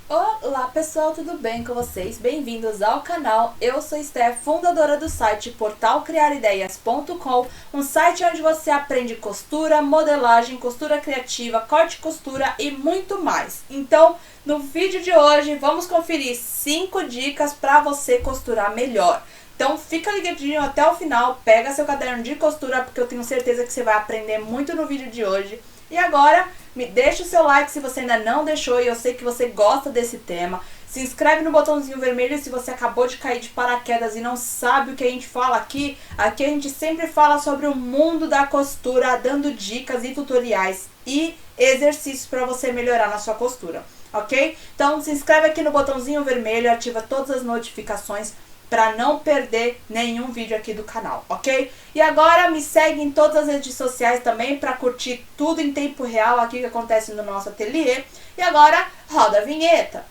Olá pessoal, tudo bem com vocês? Bem-vindos ao canal. Eu sou Steph, fundadora do site portalcriarideias.com, um site onde você aprende costura, modelagem, costura criativa, corte e costura e muito mais. Então, no vídeo de hoje, vamos conferir 5 dicas para você costurar melhor. Então fica ligadinho até o final, pega seu caderno de costura, porque eu tenho certeza que você vai aprender muito no vídeo de hoje. E agora, me deixa o seu like se você ainda não deixou e eu sei que você gosta desse tema. Se inscreve no botãozinho vermelho se você acabou de cair de paraquedas e não sabe o que a gente fala aqui. Aqui a gente sempre fala sobre o mundo da costura, dando dicas e tutoriais e exercícios para você melhorar na sua costura, ok? Então se inscreve aqui no botãozinho vermelho e ativa todas as notificações para não perder nenhum vídeo aqui do canal, ok? E agora me segue em todas as redes sociais também para curtir tudo em tempo real aqui que acontece no nosso ateliê. E agora, roda a vinheta!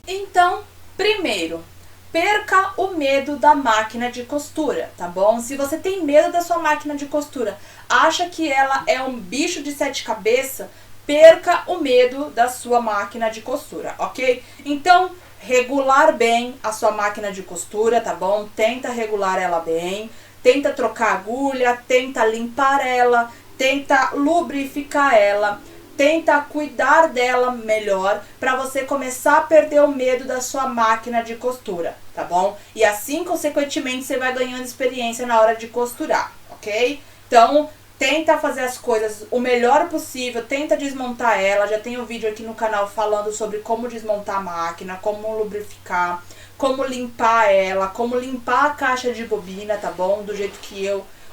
Então, primeiro, perca o medo da máquina de costura, tá bom? Se você tem medo da sua máquina de costura, acha que ela é um bicho de 7 cabeças, perca o medo da sua máquina de costura, ok? Então, regular bem a sua máquina de costura, tá bom? Tenta regular ela bem, tenta trocar agulha, tenta limpar ela, tenta lubrificar ela. Tenta cuidar dela melhor para você começar a perder o medo da sua máquina de costura, tá bom? E assim, consequentemente, você vai ganhando experiência na hora de costurar, ok? Então, tenta fazer as coisas o melhor possível, tenta desmontar ela. Já tem um vídeo aqui no canal falando sobre como desmontar a máquina, como lubrificar, como limpar ela, como limpar a caixa de bobina, tá bom? Do jeito que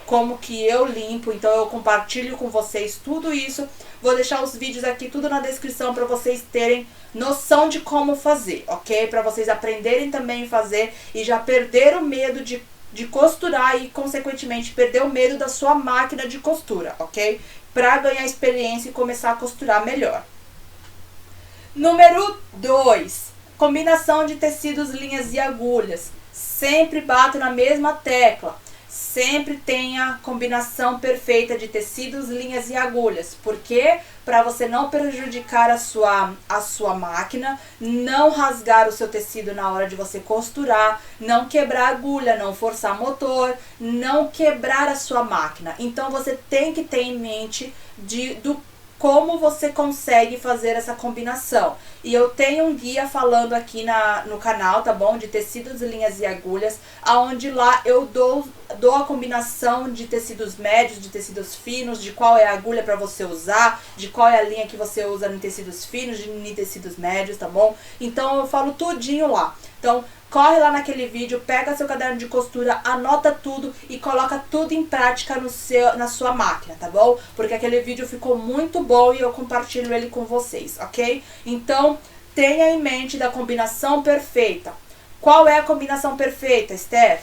como que eu limpo, então eu compartilho com vocês tudo isso. Vou deixar os vídeos aqui tudo na descrição para vocês terem noção de como fazer, ok? Para vocês aprenderem também a fazer e já perder o medo de costurar e, consequentemente, perder o medo da sua máquina de costura, ok? Para ganhar experiência e começar a costurar melhor. Número 2. Combinação de tecidos, linhas e agulhas. Sempre bato na mesma tecla. Sempre tenha combinação perfeita de tecidos, linhas e agulhas. Por quê? Para você não prejudicar a sua máquina, não rasgar o seu tecido na hora de você costurar, não quebrar a agulha, não forçar motor, não quebrar a sua máquina. Então você tem que ter em mente do como você consegue fazer essa combinação. E eu tenho um guia falando aqui no canal, tá bom? De tecidos, linhas e agulhas, aonde lá eu dou a combinação de tecidos médios, de tecidos finos, de qual é a agulha para você usar, de qual é a linha que você usa em tecidos finos, em tecidos médios, tá bom? Então eu falo tudinho lá. Então, corre lá naquele vídeo, pega seu caderno de costura, anota tudo e coloca tudo em prática na sua máquina, tá bom? Porque aquele vídeo ficou muito bom e eu compartilho ele com vocês, ok? Então, tenha em mente da combinação perfeita. Qual é a combinação perfeita, Steph?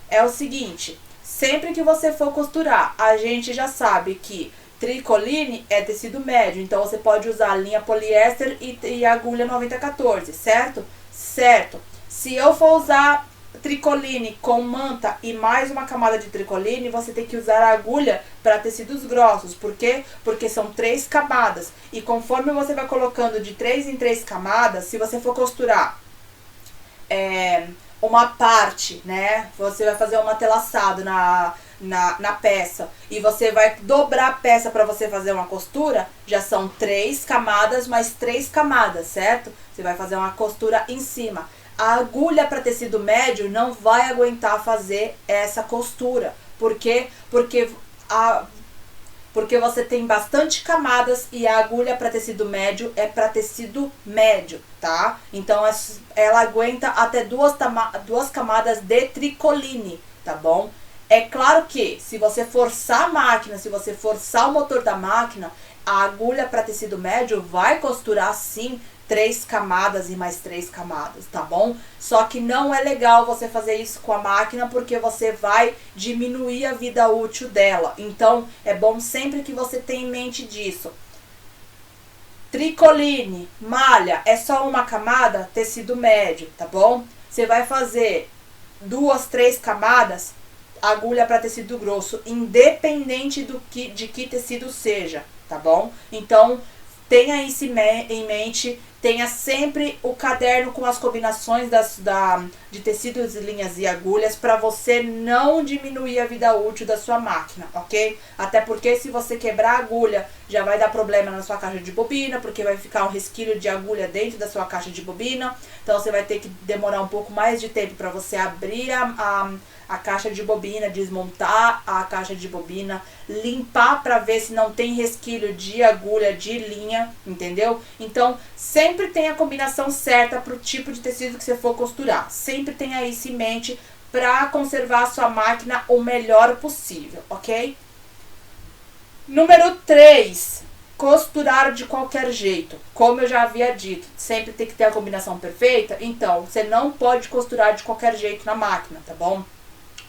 É o seguinte, sempre que você for costurar, a gente já sabe que tricoline é tecido médio, então você pode usar a linha poliéster e agulha 9014, certo? Certo. Se eu for usar tricoline com manta e mais uma camada de tricoline, você tem que usar a agulha para tecidos grossos. Por quê? Porque são 3 camadas. E conforme você vai colocando de 3 em 3 camadas, se você for costurar uma parte, né? Você vai fazer um matelaçado na peça e você vai dobrar a peça para você fazer uma costura, já são 3 camadas mais 3 camadas, certo? Você vai fazer uma costura em cima. A agulha para tecido médio não vai aguentar fazer essa costura. Por quê? Porque você tem bastante camadas e a agulha para tecido médio é para tecido médio, tá? Então ela aguenta até duas camadas de tricoline, tá bom? É claro que se você forçar a máquina, se você forçar o motor da máquina, a agulha para tecido médio vai costurar sim 3 camadas e mais 3 camadas, tá bom? Só que não é legal você fazer isso com a máquina porque você vai diminuir a vida útil dela. Então, é bom sempre que você tenha em mente disso. Tricoline, malha, é só uma camada, tecido médio, tá bom? Você vai fazer 2, 3 camadas, agulha para tecido grosso, independente de que tecido seja, tá bom? Então, tenha isso em mente, tenha sempre o caderno com as combinações de tecidos, linhas e agulhas para você não diminuir a vida útil da sua máquina, ok? Até porque se você quebrar a agulha, já vai dar problema na sua caixa de bobina, porque vai ficar um resquício de agulha dentro da sua caixa de bobina. Então você vai ter que demorar um pouco mais de tempo para você abrir a caixa de bobina, desmontar a caixa de bobina, limpar para ver se não tem resquício de agulha, de linha, entendeu? Então, sempre tenha a combinação certa para o tipo de tecido que você for costurar. Sempre tenha isso em mente para conservar a sua máquina o melhor possível, ok? Número 3. Costurar de qualquer jeito. Como eu já havia dito, sempre tem que ter a combinação perfeita. Então, você não pode costurar de qualquer jeito na máquina, tá bom?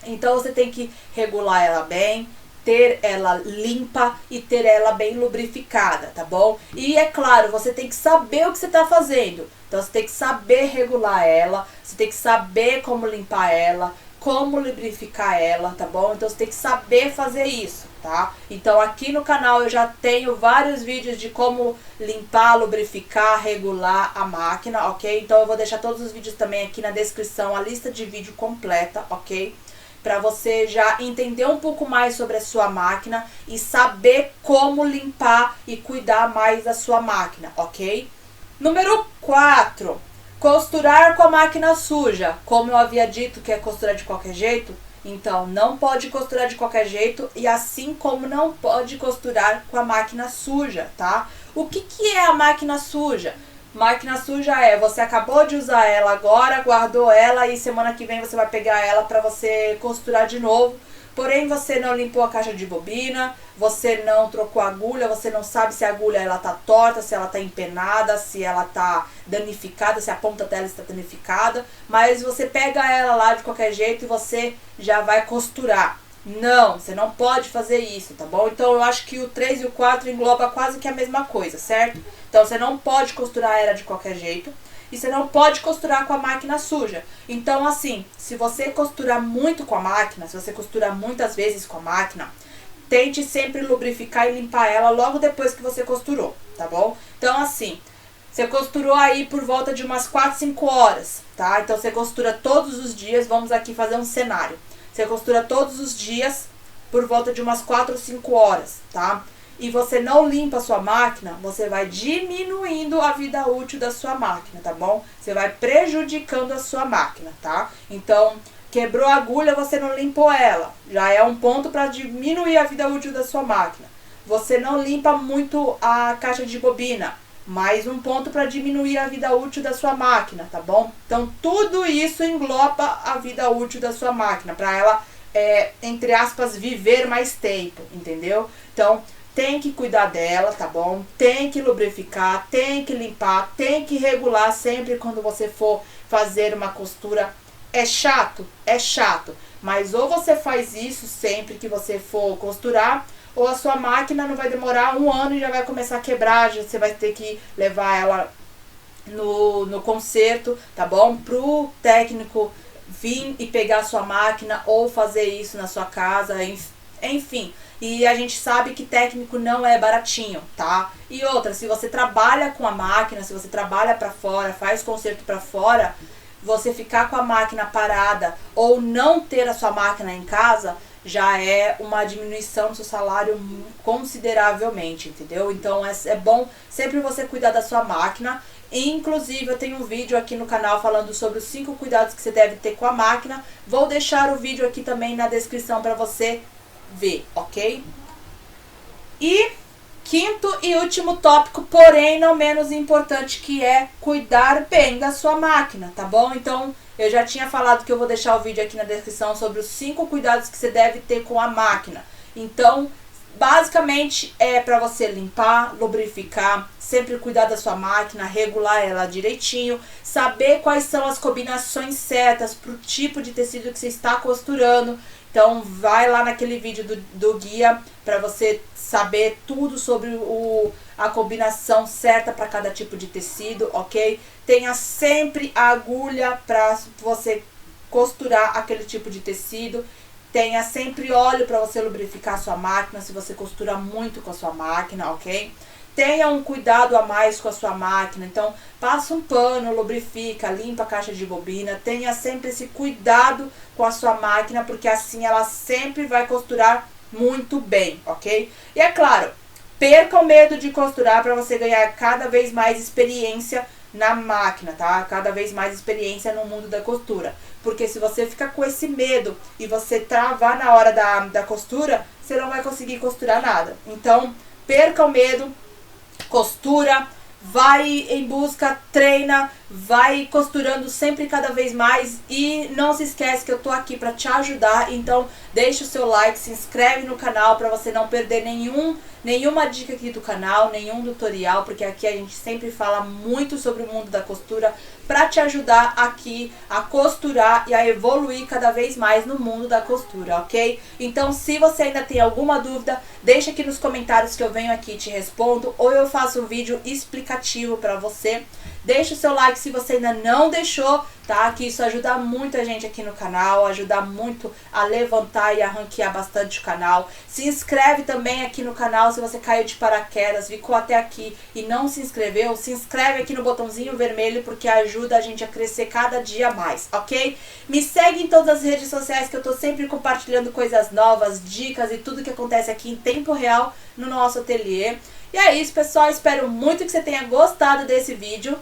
Então, você tem que regular ela bem, ter ela limpa e ter ela bem lubrificada, tá bom? E é claro, você tem que saber o que você está fazendo. Então, você tem que saber regular ela, você tem que saber como limpar ela, como lubrificar ela, tá bom? Então, você tem que saber fazer isso, tá? Então, aqui no canal eu já tenho vários vídeos de como limpar, lubrificar, regular a máquina, ok? Então, eu vou deixar todos os vídeos também aqui na descrição, a lista de vídeo completa, ok? Para você já entender um pouco mais sobre a sua máquina e saber como limpar e cuidar mais da sua máquina, ok? Número 4. Costurar com a máquina suja. Como eu havia dito que é costurar de qualquer jeito, então não pode costurar de qualquer jeito e assim como não pode costurar com a máquina suja, tá? O que é a máquina suja? Máquina suja é, você acabou de usar ela agora, guardou ela e semana que vem você vai pegar ela para você costurar de novo. Porém, você não limpou a caixa de bobina, você não trocou a agulha, você não sabe se a agulha ela tá torta, se ela tá empenada, se ela tá danificada, se a ponta dela está danificada. Mas você pega ela lá de qualquer jeito e você já vai costurar. Não, você não pode fazer isso, tá bom? Então, eu acho que o 3 e o 4 engloba quase que a mesma coisa, certo? Então, você não pode costurar ela de qualquer jeito. E você não pode costurar com a máquina suja. Então, assim, se você costurar muito com a máquina, se você costurar muitas vezes com a máquina, tente sempre lubrificar e limpar ela logo depois que você costurou, tá bom? Então, assim, você costurou aí por volta de umas 4, 5 horas, tá? Então, você costura todos os dias. Vamos aqui fazer um cenário. Você costura todos os dias por volta de umas 4 ou 5 horas, tá? E você não limpa a sua máquina, você vai diminuindo a vida útil da sua máquina, tá bom? Você vai prejudicando a sua máquina, tá? Então, quebrou a agulha, você não limpou ela. Já é um ponto para diminuir a vida útil da sua máquina. Você não limpa muito a caixa de bobina. Mais um ponto para diminuir a vida útil da sua máquina, tá bom? Então, tudo isso engloba a vida útil da sua máquina, para ela, entre aspas, viver mais tempo, entendeu? Então, tem que cuidar dela, tá bom? Tem que lubrificar, tem que limpar, tem que regular sempre quando você for fazer uma costura. É chato, mas ou você faz isso sempre que você for costurar, ou a sua máquina não vai demorar 1 ano e já vai começar a quebrar, você vai ter que levar ela no conserto, tá bom? Pro técnico vir e pegar a sua máquina ou fazer isso na sua casa, enfim. E a gente sabe que técnico não é baratinho, tá? E outra, se você trabalha com a máquina, se você trabalha pra fora, faz conserto pra fora, você ficar com a máquina parada ou não ter a sua máquina em casa, já é uma diminuição do seu salário consideravelmente, entendeu? Então é bom sempre você cuidar da sua máquina. Inclusive eu tenho um vídeo aqui no canal falando sobre os 5 cuidados que você deve ter com a máquina. Vou deixar o vídeo aqui também na descrição para você ver, ok? E quinto e último tópico, porém não menos importante, que é cuidar bem da sua máquina, tá bom? Então, eu já tinha falado que eu vou deixar o vídeo aqui na descrição sobre os 5 cuidados que você deve ter com a máquina. Então, basicamente é para você limpar, lubrificar, sempre cuidar da sua máquina, regular ela direitinho, saber quais são as combinações certas para o tipo de tecido que você está costurando. Então, vai lá naquele vídeo do guia para você saber tudo sobre a combinação certa para cada tipo de tecido, ok? Tenha sempre a agulha para você costurar aquele tipo de tecido. Tenha sempre óleo para você lubrificar a sua máquina, se você costura muito com a sua máquina, ok? Tenha um cuidado a mais com a sua máquina, então passa um pano, lubrifica, limpa a caixa de bobina. Tenha sempre esse cuidado com a sua máquina, porque assim ela sempre vai costurar muito bem, ok? E é claro, perca o medo de costurar para você ganhar cada vez mais experiência na máquina, tá? Cada vez mais experiência no mundo da costura. Porque se você ficar com esse medo e você travar na hora da costura, você não vai conseguir costurar nada. Então, perca o medo, costura, vai em busca, treina, vai costurando sempre cada vez mais e não se esquece que eu tô aqui para te ajudar. Então deixa o seu like, se inscreve no canal para você não perder nenhuma dica aqui do canal, nenhum tutorial, porque aqui a gente sempre fala muito sobre o mundo da costura para te ajudar aqui a costurar e a evoluir cada vez mais no mundo da costura, ok? Então se você ainda tem alguma dúvida, deixa aqui nos comentários que eu venho aqui e te respondo, ou eu faço um vídeo explicativo para você. Deixa o seu like se você ainda não deixou, tá? Que isso ajuda muito a gente aqui no canal, ajuda muito a levantar e a ranquear bastante o canal. Se inscreve também aqui no canal se você caiu de paraquedas, ficou até aqui e não se inscreveu. Se inscreve aqui no botãozinho vermelho porque ajuda a gente a crescer cada dia mais, ok? Me segue em todas as redes sociais que eu tô sempre compartilhando coisas novas, dicas e tudo que acontece aqui em tempo real no nosso ateliê. E é isso, pessoal. Espero muito que você tenha gostado desse vídeo.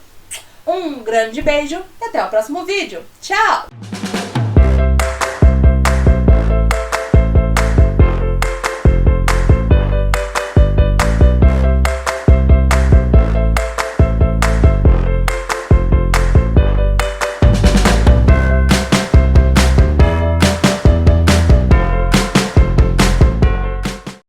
Um grande beijo e até o próximo vídeo. Tchau!